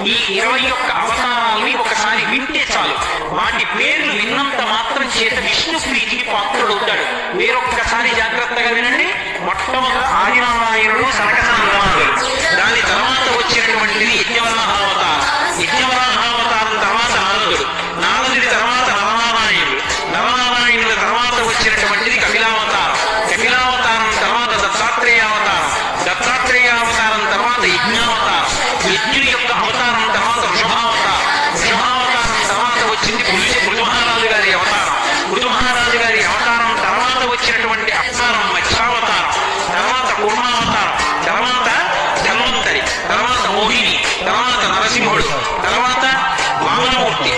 ఈ 21 అవతారాలని ఒకసారి వింటే చాలు, వాటి పేర్లు విన్నంత మాత్రం చేత విష్ణు ప్రీతికి పాత్రుడవుతాడు. వేరొక్కసారి జాగ్రత్తగా వినండి. మొట్టమొదట ఆదినారాయణుడు సనకసనందనాథుడు, దాని తర్వాత వచ్చినటువంటిది యజ్ఞవరాహావతారం, యజ్ఞవరాహావతారం తర్వాత నారదుడు, నారదుడి తర్వాత నరనారాయణుడు, నరనారాయణుల తర్వాత వచ్చినటువంటిది కపిలావతారం, కపిలావతారం తర్వాత దత్తాత్రేయావతారం, దత్తాత్రేయావతారం తర్వాత యజ్ఞావతారం, యజ్ఞుడి యొక్క అవతారం తర్వాత వృషభావతారం, వృషభావతారం తర్వాత వచ్చింది మృదుమహారాజు గారి అవతారం, మృదుమహారాజు గారి అవతారం తర్వాత వచ్చినటువంటి అవతారం మత్స్యావతారం, తర్వాత కూర్మావతారం, తర్వాత ధన్వంతరి, తర్వాత మోహిని, తర్వాత నరసింహుడు, తర్వాత వామనమూర్తి,